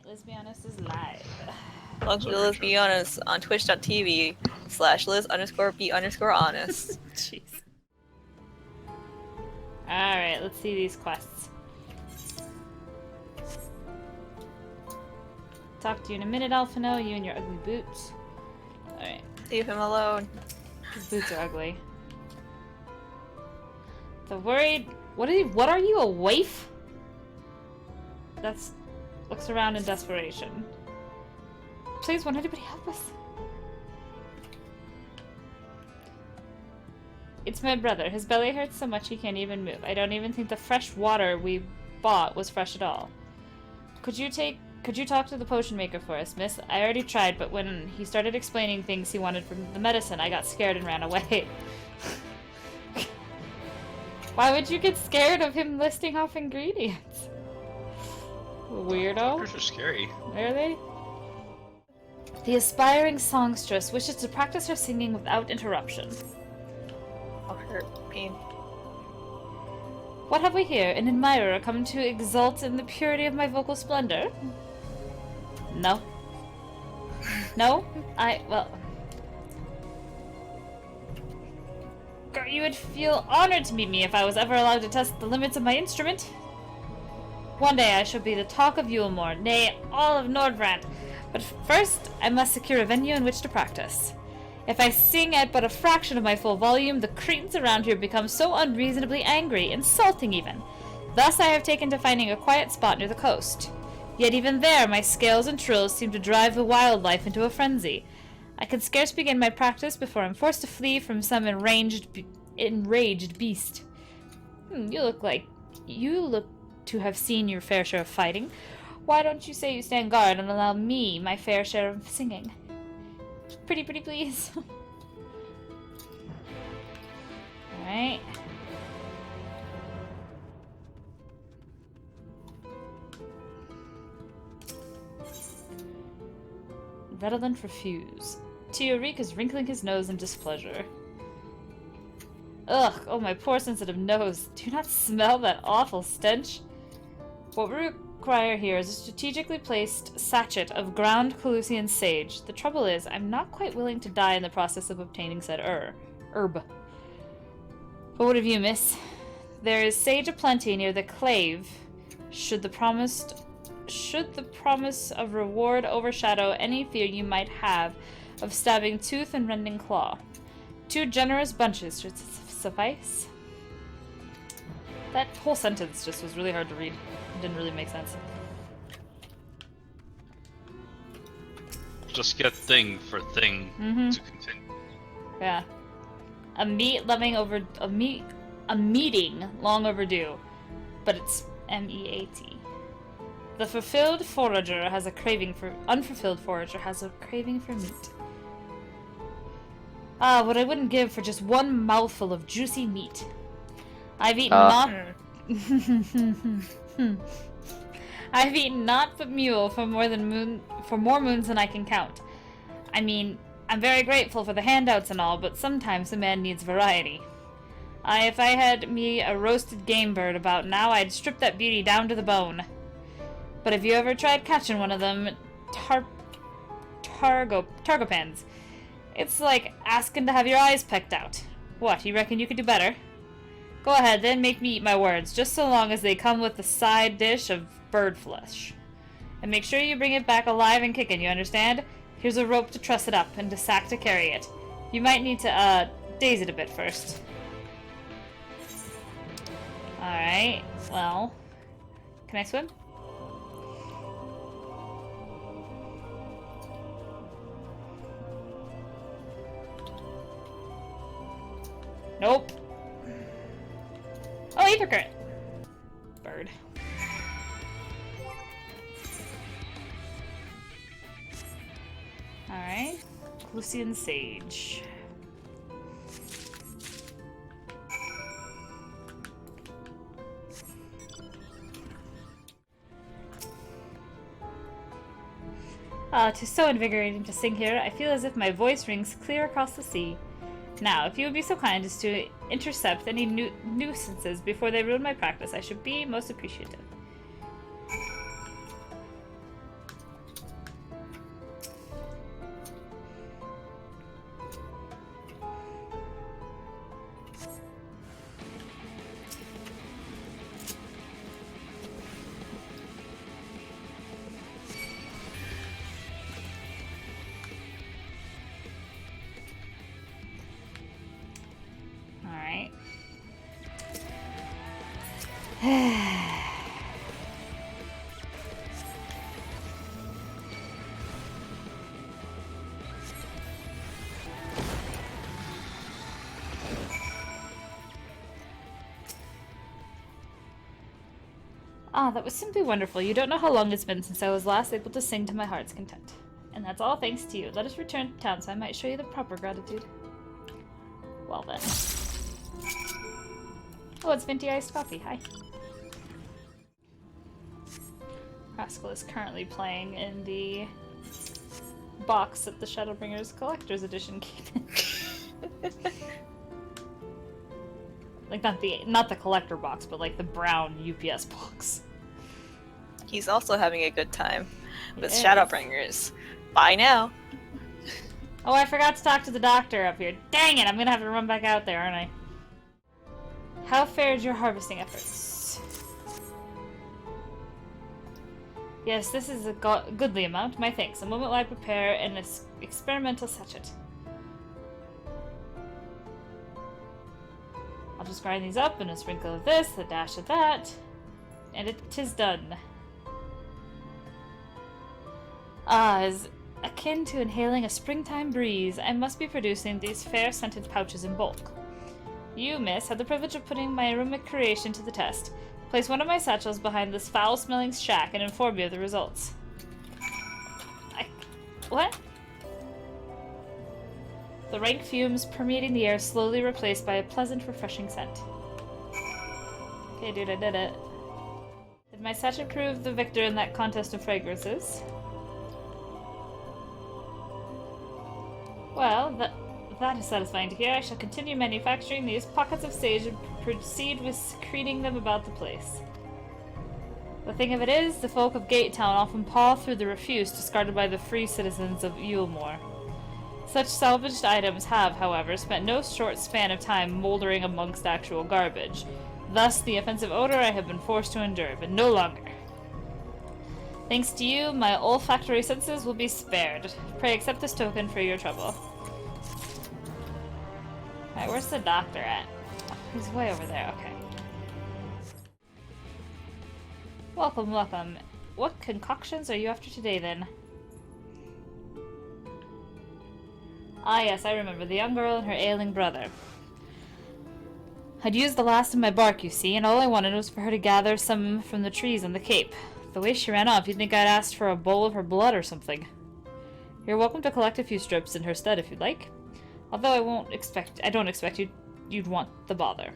Let's Be Honest is live. Welcome to Let's Be Honest on twitch.tv/Liz_be_honest. Jeez. Alright, let's see these quests. Talk to you in a minute, Alphino. You and your ugly boots. Alright. Leave him alone. His boots are ugly. The worried... What are you, a waif? Looks around in desperation. Please, won't anybody help us? It's my brother. His belly hurts so much he can't even move. I don't even think the fresh water we bought was fresh at all. Could you talk to the potion maker for us, miss? I already tried, but when he started explaining things he wanted from the medicine, I got scared and ran away. Why would you get scared of him listing off ingredients? Weirdo. Doctors are scary. Are they? The aspiring songstress wishes to practice her singing without interruption. Oh, hurt. Pain. What have we here? An admirer come to exult in the purity of my vocal splendor? No. No? Well... You would feel honored to meet me if I was ever allowed to test the limits of my instrument. One day I shall be the talk of Eulmore, nay, all of Nordbrand. But first, I must secure a venue in which to practice. If I sing at but a fraction of my full volume, the cretins around here become so unreasonably angry, insulting even. Thus I have taken to finding a quiet spot near the coast. Yet even there, my scales and trills seem to drive the wildlife into a frenzy. I can scarce begin my practice before I'm forced to flee from some enraged beast. You look to have seen your fair share of fighting. Why don't you say you stand guard and allow me my fair share of singing? Pretty please. Alright. Redolent refuse. Teoric is wrinkling his nose in displeasure. Ugh, oh my poor sensitive nose. Do you not smell that awful stench? What we require here is a strategically placed sachet of ground Calusian sage. The trouble is, I'm not quite willing to die in the process of obtaining said herb. But what of you, miss? There is sage aplenty near the clave. Should the promise of reward overshadow any fear you might have of stabbing tooth and rending claw. 2 generous bunches should suffice. That whole sentence just was really hard to read. It didn't really make sense. Just get thing for thing to continue. Yeah. A meeting long overdue, but it's MEAT. The unfulfilled forager has a craving for meat. Ah, what I wouldn't give for just one mouthful of juicy meat. I've eaten I've eaten naught but mule for more moons than I can count. I mean, I'm very grateful for the handouts and all, but sometimes a man needs variety. If I had me a roasted game bird about now, I'd strip that beauty down to the bone. But have you ever tried catching one of them targopans? It's like asking to have your eyes pecked out. What, you reckon you could do better? Go ahead, then make me eat my words, just so long as they come with the side dish of bird flesh. And make sure you bring it back alive and kicking, you understand? Here's a rope to truss it up, and a sack to carry it. You might need to, daze it a bit first. Alright, well... Can I swim? Nope. Oh, ether current. Bird. Alright. Calusian sage. "'Tis so invigorating to sing here. I feel as if my voice rings clear across the sea. Now, if you would be so kind as to intercept any nuisances before they ruin my practice, I should be most appreciative." Ah, that was simply wonderful. You don't know how long it's been since I was last able to sing to my heart's content. And that's all thanks to you. Let us return to town so I might show you the proper gratitude. Well then. Oh, it's Venti iced coffee. Hi. Rascal is currently playing in the box that the Shadowbringers Collector's Edition came in. Like, not the collector box, but like the brown UPS box. He's also having a good time with Yes. Shadowbringers. Bye now. Oh, I forgot to talk to the doctor up here. Dang it, I'm gonna have to run back out there, aren't I? How fared your harvesting efforts? Yes, this is a goodly amount. My thanks. A moment while I prepare an experimental sachet. I'll just grind these up and a sprinkle of this, a dash of that, and it is done. Ah, is akin to inhaling a springtime breeze. I must be producing these fair scented pouches in bulk. You, miss, had the privilege of putting my aromatic creation to the test. Place one of my satchels behind this foul-smelling shack and inform me of the results. What? The rank fumes permeating the air slowly replaced by a pleasant, refreshing scent. Okay, dude, I did it. Did my sachet prove the victor in that contest of fragrances? Well, that is satisfying to hear. I shall continue manufacturing these pockets of sage and proceed with secreting them about the place. The thing of it is, the folk of Gatetown often paw through the refuse discarded by the free citizens of Eulmore. Such salvaged items have, however, spent no short span of time mouldering amongst actual garbage. Thus, the offensive odor I have been forced to endure, but no longer. Thanks to you, my olfactory senses will be spared. Pray accept this token for your trouble. Alright, where's the doctor at? He's way over there, okay. Welcome, welcome. What concoctions are you after today, then? Ah yes, I remember, the young girl and her ailing brother. I'd used the last of my bark, you see, and all I wanted was for her to gather some from the trees on the cape. The way she ran off, you'd think I'd asked for a bowl of her blood or something. You're welcome to collect a few strips in her stead if you'd like. Although I don't expect you'd want the bother.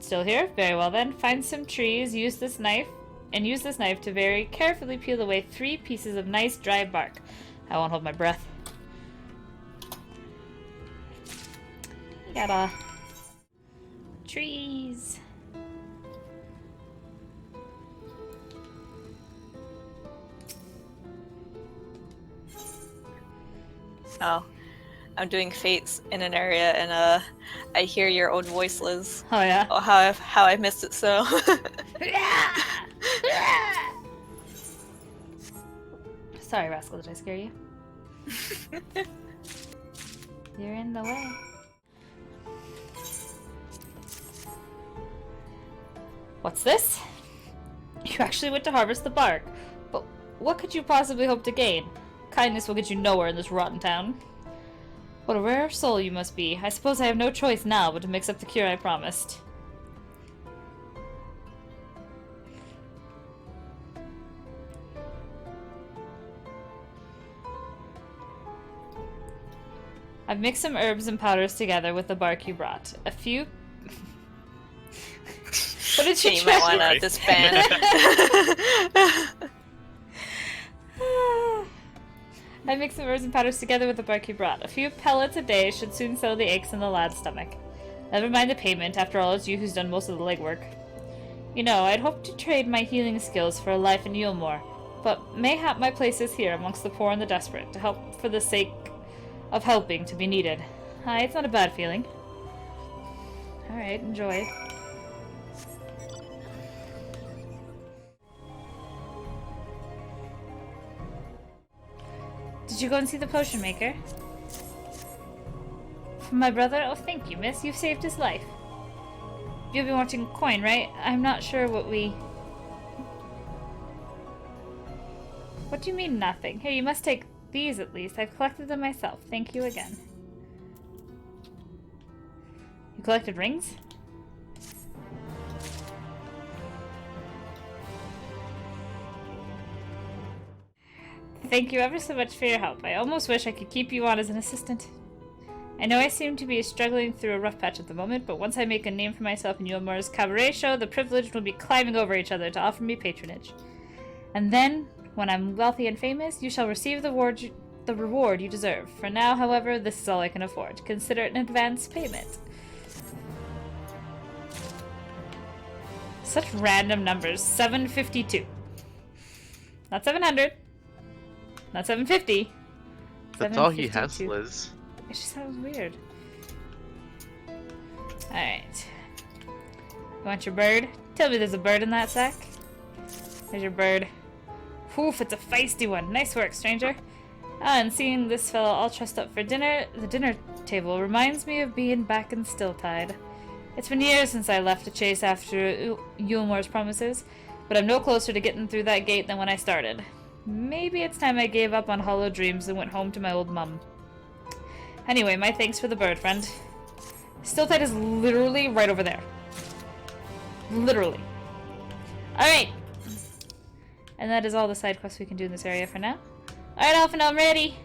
Still here? Very well then. Find some trees, use this knife to very carefully peel away 3 pieces of nice dry bark. I won't hold my breath. Gotta... trees. Oh, I'm doing fates in an area, and I hear your own voice, Liz. Oh yeah? Oh, how I missed it so. Sorry, Rascal, did I scare you? You're in the way. What's this? You actually went to harvest the bark. But what could you possibly hope to gain? Kindness will get you nowhere in this rotten town. What a rare soul you must be. I suppose I have no choice now but to mix up the cure I promised. I've mixed some herbs and powders together with the bark you brought. A few... What did you might want to disband. I mixed some herbs and powders together with the bark you brought. A few pellets a day should soon settle the aches in the lad's stomach. Never mind the payment, after all it's you who's done most of the legwork. You know, I'd hoped to trade my healing skills for a life in Eulmore, but mayhap my place is here amongst the poor and the desperate, to help for the sake of helping to be needed. Aye, it's not a bad feeling. Alright, enjoy. Did you go and see the potion maker? From my brother? Oh, thank you, miss. You've saved his life. You'll be wanting coin, right? I'm not sure what we... What do you mean, nothing? Here, you must take these at least. I've collected them myself. Thank you again. You collected rings? Thank you ever so much for your help. I almost wish I could keep you on as an assistant. I know I seem to be struggling through a rough patch at the moment, but once I make a name for myself in Eulmore's cabaret show, the privileged will be climbing over each other to offer me patronage. And then, when I'm wealthy and famous, you shall receive the reward you deserve. For now, however, this is all I can afford. Consider it an advance payment. Such random numbers. 752. Not 700. Not 750. That's all he has, 752. Liz. It just sounds weird. Alright. You want your bird? Tell me there's a bird in that sack. There's your bird. Oof, it's a feisty one. Nice work, stranger. Ah, and seeing this fellow all trussed up for dinner, the dinner table reminds me of being back in Stilltide. It's been years since I left to chase after Eulmore's promises, but I'm no closer to getting through that gate than when I started. Maybe it's time I gave up on hollow dreams and went home to my old mum. Anyway, my thanks for the bird, friend. Stilltide is literally right over there. Literally. Alright. And that is all the side quests we can do in this area for now. Alright, Alpha, I'm ready!